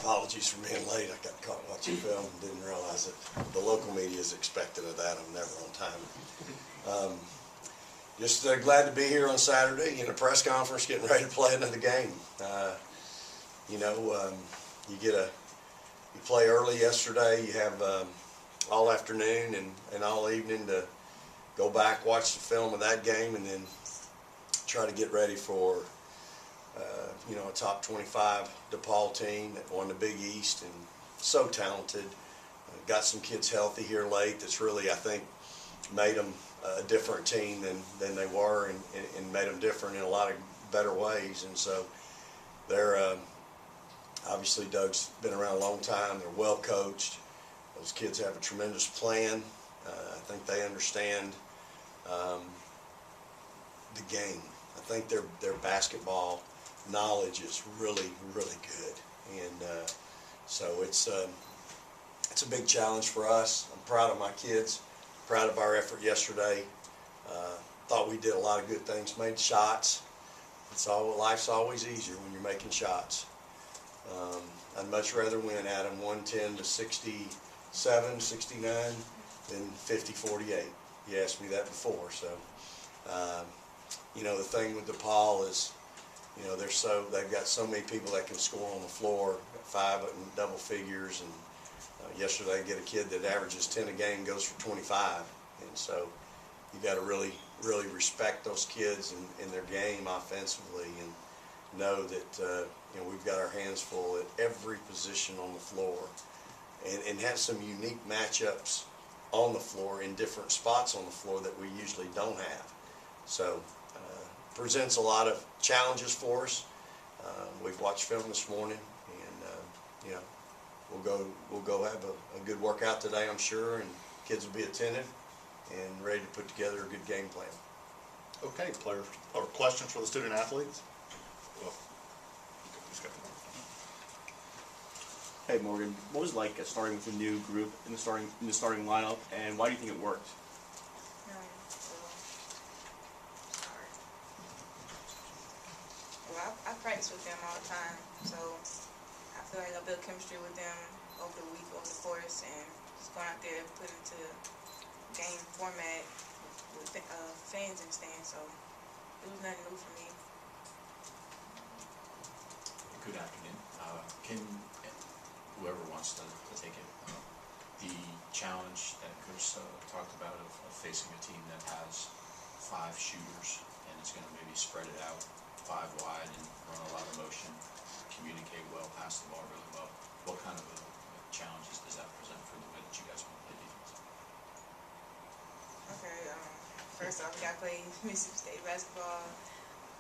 apologies for being late. I got caught watching film and didn't realize that the local media is expected of that. I'm never on time. Just glad to be here on Saturday in a press conference, getting ready to play another game. You play early yesterday. You have all afternoon and all evening to go back, watch the film of that game, and then try to get ready for a top 25 DePaul team that won the Big East and so talented. Got some kids healthy here late. That's really, I think, made them a different team than they were, and made them different in a lot of better ways. And so they're obviously, Doug's been around a long time. They're well coached. Those kids have a tremendous plan. I think they understand the game. I think their basketball knowledge is really, really good. And so it's a big challenge for us. I'm proud of my kids, proud of our effort yesterday. Thought we did a lot of good things, made shots. Life's always easier when you're making shots. I'd much rather win, Adam, 110 to 67, 69 than 50-48. You asked me that before. So, the thing with DePaul is, they've got so many people that can score on the floor, got 5 in double figures, and yesterday get a kid that averages 10 a game, goes for 25, and so you got to really, really respect those kids and their game offensively, and know that we've got our hands full at every position on the floor, and have some unique matchups on the floor in different spots on the floor that we usually don't have. So presents a lot of challenges for us. We've watched film this morning, and we'll go have a good workout today, I'm sure, and kids will be attentive and ready to put together a good game plan. Okay, players or questions for the student athletes? Hey Morgan, what was it like starting with a new group in the starting lineup, and why do you think it worked? Well, I practice with them all the time, so I feel like I built chemistry with them over the week, over the course, and just going out there and put into game format with fans in the stands, so it was nothing new for me. Good afternoon. Can whoever wants to take it, the challenge that Coach talked about of facing a team that has 5 shooters and is going to maybe spread it out 5 wide and run a lot of motion, communicate well, pass the ball really well. What kind of challenges does that present for the way that you guys want to play defense? Okay, first off, we got to play Mississippi State basketball.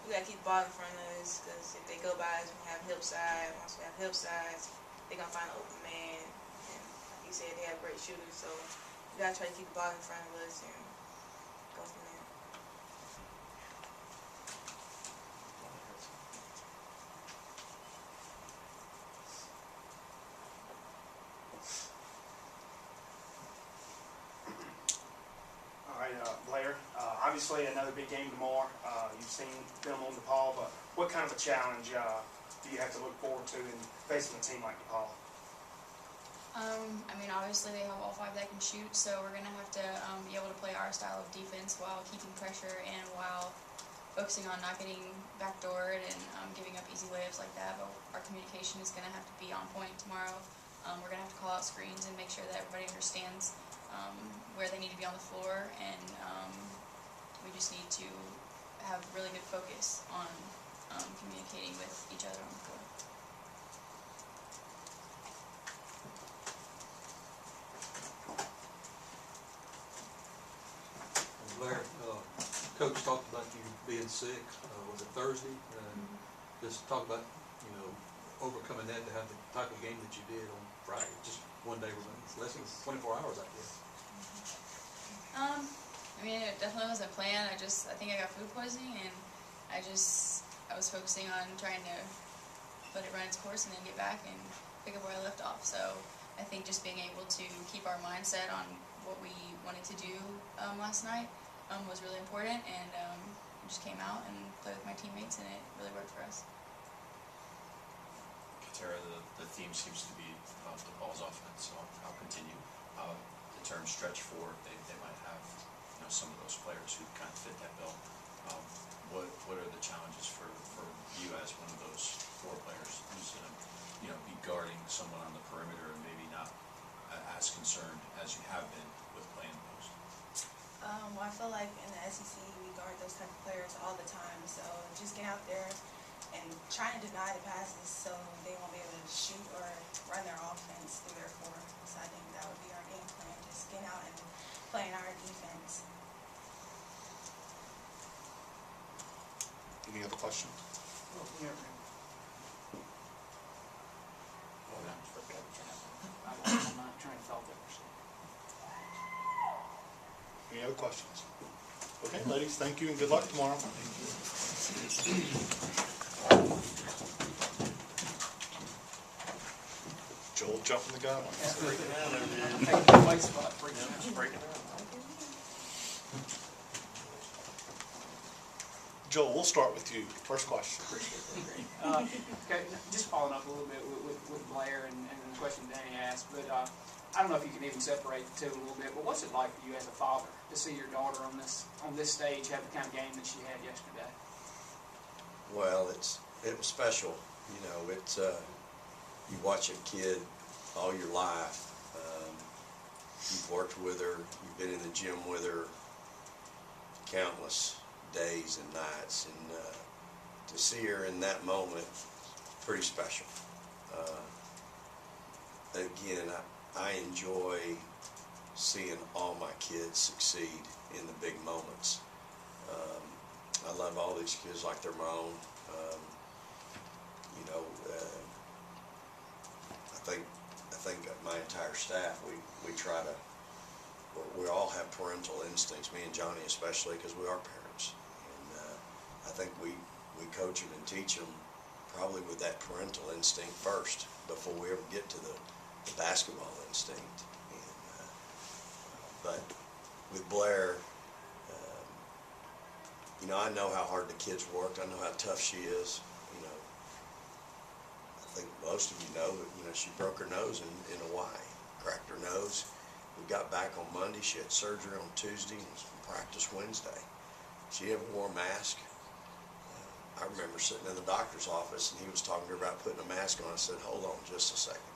We got to keep the ball in front of us, because if they go by us, we have hip side. Once we have hip sides, they're going to find an open man. And like you said, they have great shooters, so we got to try to keep the ball in front of us and go from there. All right, Blair, obviously another big game tomorrow. You've seen film on DePaul, but what kind of a challenge do you have to look forward to in facing a team like DePaul? Obviously they have all 5 that can shoot, so we're going to have to be able to play our style of defense while keeping pressure and while focusing on not getting backdoored and giving up easy layups like that. But our communication is going to have to be on point tomorrow. We're going to have to call out screens and make sure that everybody understands where they need to be on the floor, and we just need to have really good focus on communicating with each other on the floor. Blair, Coach talked about you being sick. Was it Thursday? Just talk about overcoming that to have the type of game that you did on Friday. Just one day remaining, less than 24 hours, I guess. It definitely wasn't planned. I think I got food poisoning, and I was focusing on trying to let it run its course and then get back and pick up where I left off. So I think just being able to keep our mindset on what we wanted to do last night was really important, and I just came out and played with my teammates, and it really worked for us. Ketara, the theme seems to be DePaul's offense, so I'll continue. The term stretch four, they might have, you know, some of those players who kind of fit that bill. What are the challenges for you as one of those four players who's going to, you know, be guarding someone on the perimeter and maybe not as concerned as you have been with playing the post? Well, I feel like in the SEC we guard those type of players all the time. So just get out there and try to deny the passes so they won't be able to shoot or run their offense through their four. So I think that would be our game plan, just get out and playing our defense. Any other questions? I'm not trying to fault it. Any other questions? Okay, ladies, thank you and good luck tomorrow. Joel jumping the gun. White spot, break it out. Joel, we'll start with you. First question. Okay, just following up a little bit with Blair and the question Danny asked, but I don't know if you can even separate the two a little bit, but what's it like for you as a father to see your daughter on this stage have the kind of game that she had yesterday? Well, it was special. You know, it's you watch a kid all your life. You've worked with her, you've been in the gym with her countless days and nights, and to see her in that moment, pretty special. Again, I enjoy seeing all my kids succeed in the big moments. I love all these kids like they're my own. You know, I think my entire staff, we try to, we all have parental instincts, me and Johnny especially, because we are parents. And I think we coach them and teach them probably with that parental instinct first before we ever get to the basketball instinct. And, but with Blair, you know, I know how hard the kids worked. I know how tough she is. You know, I think most of you know, but you know, she broke her nose in Hawaii, cracked her nose. We got back on Monday. She had surgery on Tuesday and practice Wednesday. She never wore a mask. I remember sitting in the doctor's office and he was talking to her about putting a mask on. I said, hold on just a second.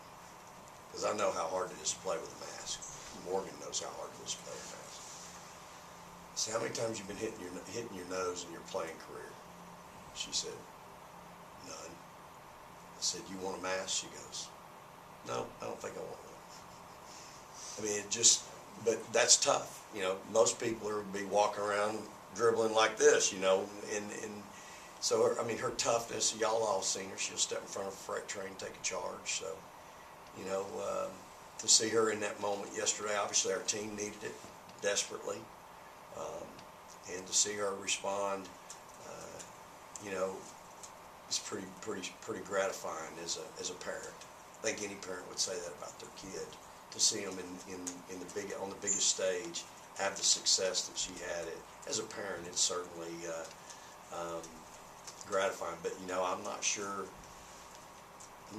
Because I know how hard it is to play with a mask. Morgan knows how hard it is to play with a mask. So how many times you've been hitting your nose in your playing career? She said, none. I said, you want a mask? She goes, no, I don't think I want one. I mean, it just, but that's tough. You know, most people would be walking around dribbling like this, you know, and so, I mean, her toughness, y'all all seen her. She'll step in front of a freight train, take a charge. So, you know, to see her in that moment yesterday, obviously our team needed it desperately. And to see her respond, you know, it's pretty gratifying as a parent. I think any parent would say that about their kid. To see them on the biggest stage, have the success that she had. As a parent, it's certainly gratifying. But you know, I'm not sure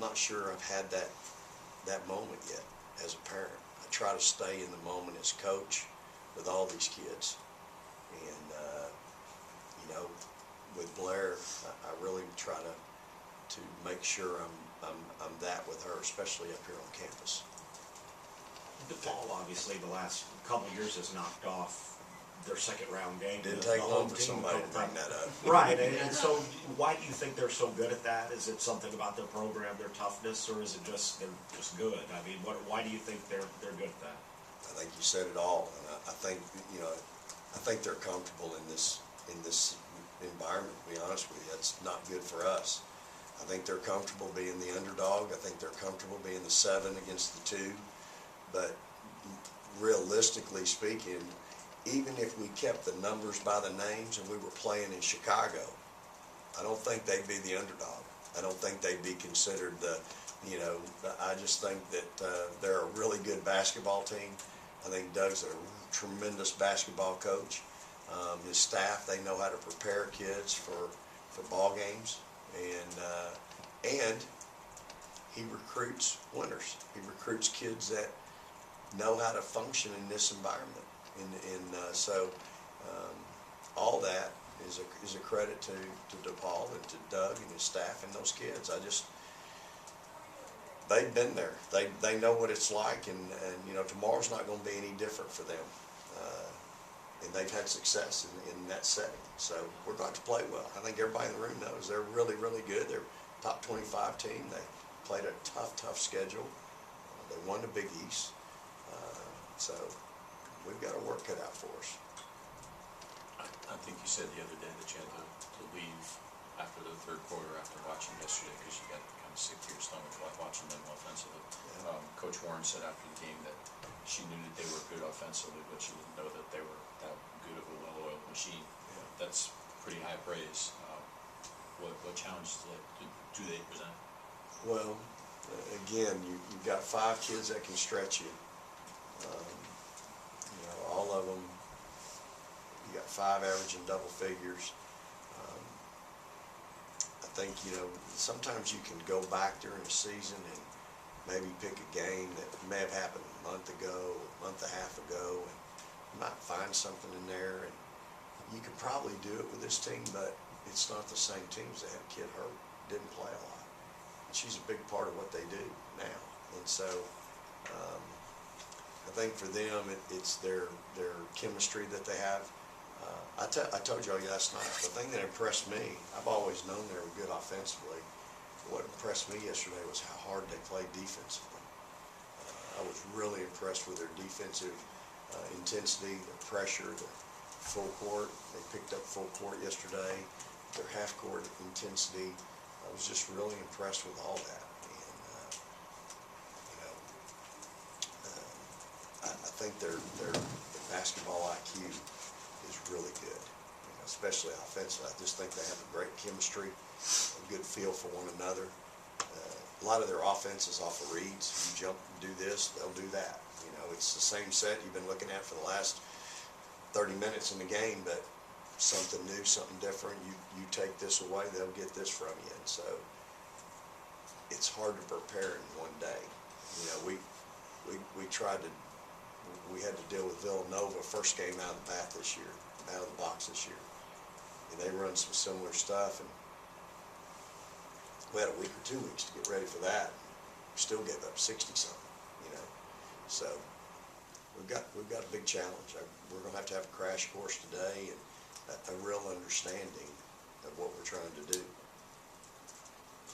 I've had that moment yet as a parent. I try to stay in the moment as coach with all these kids, and you know, with Blair, I really try to make sure I'm that with her, especially up here on campus. DePaul, obviously, the last couple of years has knocked off their second round game. Didn't The take home long for team somebody to couple bring that up. Right, and so why do you think they're so good at that? Is it something about their program, their toughness, or is it just they're just good? I mean, why do you think they're good at that? I think you said it all, and I think, you know, I think they're comfortable in this environment. To be honest with you, that's not good for us. I think they're comfortable being the underdog. I think they're comfortable being the 7 against the 2. But realistically speaking, even if we kept the numbers by the names and we were playing in Chicago, I don't think they'd be the underdog. I don't think they'd be considered I just think that they're a really good basketball team. I think Doug's a tremendous basketball coach. His staff, they know how to prepare kids for ball games. And he recruits winners. He recruits kids that know how to function in this environment. So all that is a credit to DePaul and to Doug and his staff and those kids. They've been there. They know what it's like, and you know, tomorrow's not going to be any different for them. And they've had success in that setting. So we're going to play well. I think everybody in the room knows they're really, really good. They're top 25 team. They played a tough schedule. They won the Big East. So we've got our work cut out for us. I think you said the other day that you had to leave after the third quarter after watching yesterday because you got kind of sick to your stomach watching them offensively. Yeah. Coach Warren said after the game that she knew that they were good offensively, but she didn't know that they were that good of a well-oiled machine. Yeah. That's pretty high praise. What challenges do they present? Well, again, you've got 5 kids that can stretch you. You know, all of them. You got 5 averaging double figures. I think, you know, sometimes you can go back during the season and maybe pick a game that may have happened a month ago, a month and a half ago, and you might find something in there, and you could probably do it with this team, but it's not the same teams. They had a kid hurt, didn't play a lot. And she's a big part of what they do now. And so I think for them, it's their chemistry that they have. I told you all last night, the thing that impressed me, I've always known they were good offensively. What impressed me yesterday was how hard they played defensively. I was really impressed with their defensive intensity, the pressure, the full court. They picked up full court yesterday. Their half court intensity. I was just really impressed with all that. And you know, I think their basketball IQ is really good, you know, especially offensively. I just think they have a great chemistry, a good feel for one another. A lot of their offense is off of reads. You jump and do this, they'll do that. You know, it's the same set you've been looking at for the last 30 minutes in the game, but something new, something different. You take this away, they'll get this from you. And so it's hard to prepare in one day. You know, we had to deal with Villanova first game out of the box this year. And they run some similar stuff, and we had a week or 2 weeks to get ready for that. We still gave up 60-something, you know. So we've got a big challenge. We're going to have a crash course today and a real understanding of what we're trying to do.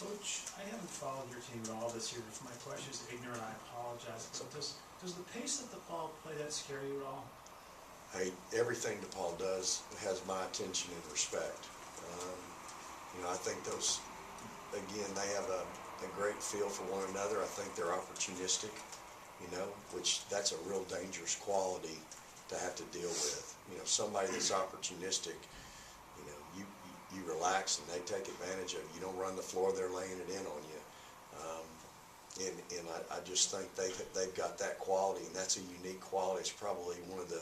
Coach, I haven't followed your team at all this year. If my question is ignorant, I apologize. But does the pace that DePaul play that scare you at all? Hey, everything DePaul does has my attention and respect. You know, I think those, again, they have a great feel for one another. I think they're opportunistic, you know, which that's a real dangerous quality to have to deal with. You know, somebody that's opportunistic, you know, you relax and they take advantage of you. You don't run the floor, they're laying it in on you. And I just think they've got that quality, and that's a unique quality. It's probably one of the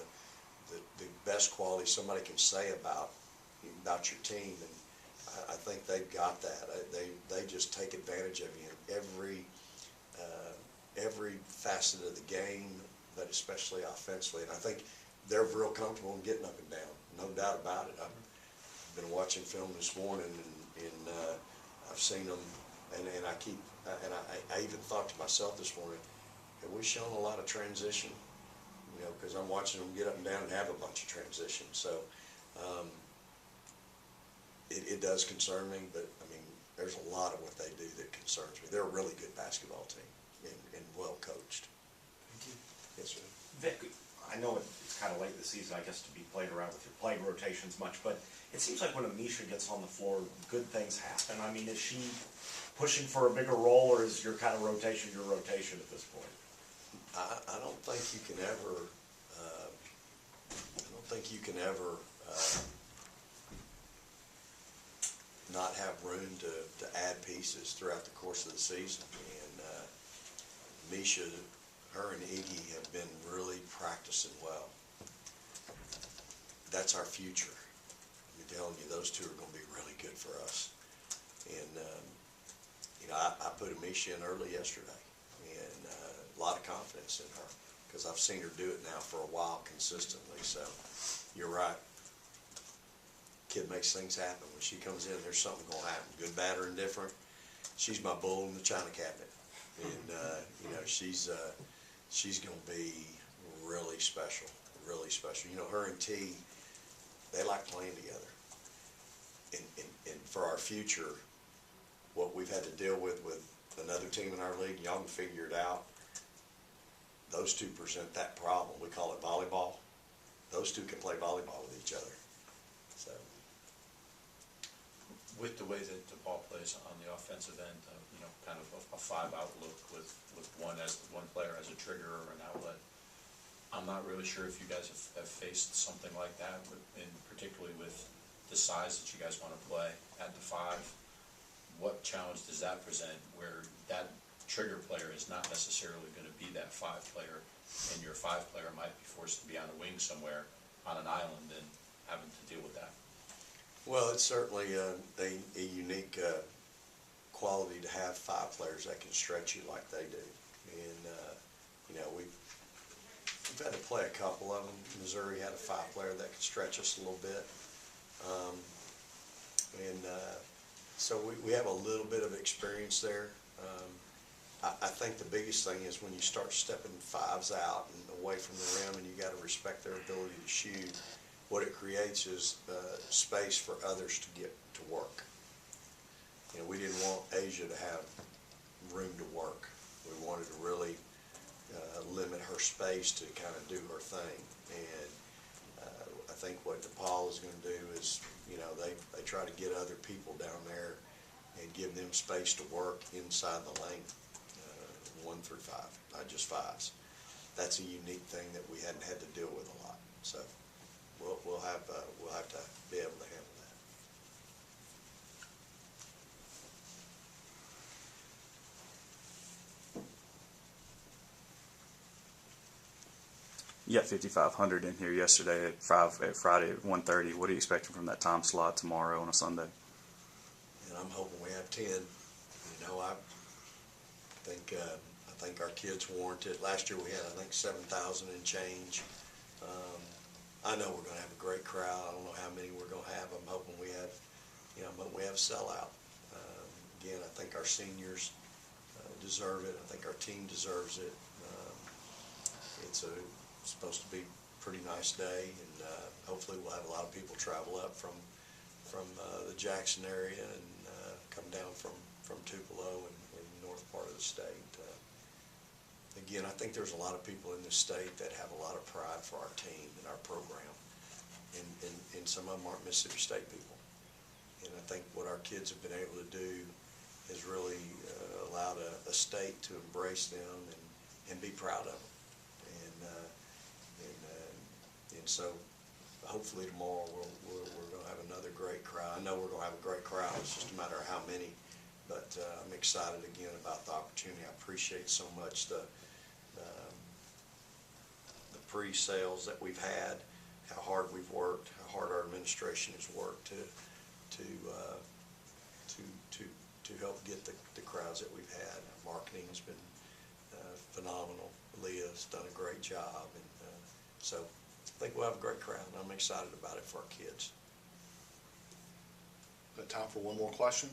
best qualities somebody can say about your team, and I think they've got that. They just take advantage of you in every facet of the game, but especially offensively. And I think they're real comfortable in getting up and down, no doubt about it. I've been watching film this morning, and I've seen them, and I even thought to myself this morning, have we shown a lot of transition? You know, because I'm watching them get up and down and have a bunch of transition. So it does concern me, but I mean, there's a lot of what they do that concerns me. They're a really good basketball team and well coached. Thank you. Yes, sir. Vic, I know it's kind of late in the season, I guess, to be playing around with your playing rotations much, but it seems like when Amisha gets on the floor, good things happen. I mean, is she pushing for a bigger role, or is your kind of rotation your rotation at this point? I don't think you can ever. Not have room to add pieces throughout the course of the season. And Misha, her and Iggy have been really practicing well. That's our future. I'm telling you, those two are going to be really good for us. And I put Amisha in early yesterday, and a lot of confidence in her, because I've seen her do it now for a while consistently. So you're right. Kid makes things happen. When she comes in, there's something gonna happen, good, bad, or indifferent. She's my bull in the china cabinet, and she's gonna be really special, really special. Her and T, they like playing together, and for our future, what we've had to deal with another team in our league, y'all can figure it out. Those two present that problem. We call it volleyball. Those two can play volleyball with each other. So, with the way that DePaul plays on the offensive end, kind of a five-out look with one player as a trigger or an outlet, I'm not really sure if you guys have faced something like that, and particularly with the size that you guys want to play at the five. What challenge does that present where that trigger player is not necessarily going to be that five player, and your five player might be forced to be on a wing somewhere on an island and having to deal with that? well, it's certainly a unique quality to have five players that can stretch you like they do. And, we've had to play a couple of them. Missouri had a five player that could stretch us a little bit. So we have a little bit of experience there. I think the biggest thing is when you start stepping fives out and away from the rim, and you got to respect their ability to shoot, what it creates is space for others to get to work. We didn't want Asia to have room to work. We wanted to really limit her space to kind of do her thing. And I think what DePaul is going to do is, they try to get other people down there and give them space to work inside the lane, 1 through 5, not just fives. That's a unique thing that we hadn't had to deal with a lot. So we'll have to be able to handle that. You got 5,500 in here yesterday at Friday at 1:30. What are you expecting from that time slot tomorrow on a Sunday? And I'm hoping we have 10. I think our kids warrant it. Last year we had, 7,000 and change. I know we're going to have a great crowd. I don't know how many we're going to have. I'm hoping we have, a sellout. Again, I think our seniors deserve it. I think our team deserves it. It's supposed to be a pretty nice day, and hopefully we'll have a lot of people travel up from the Jackson area and come down from Tupelo and the north part of the state. Again, I think there's a lot of people in this state that have a lot of pride for our team and our program, and some of them aren't Mississippi State people. And I think what our kids have been able to do is really allowed a state to embrace them and be proud of them. And so hopefully tomorrow we're going to have another great crowd. I know we're going to have a great crowd. It's just a matter of how many. But I'm excited again about the opportunity. I appreciate so much the pre-sales that we've had, how hard we've worked, how hard our administration has worked to help get the crowds that we've had. Our marketing has been phenomenal. Leah's done a great job, and so I think we'll have a great crowd, and I'm excited about it for our kids. Got time for one more question?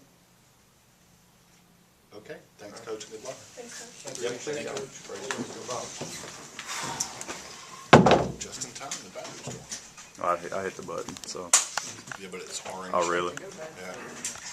Okay, thanks, Coach. Good luck. Thanks, Coach. Yep, thank you. Just in time, the battery's going. I hit the button, so. Yeah, but it's orange. Oh, really? Yeah.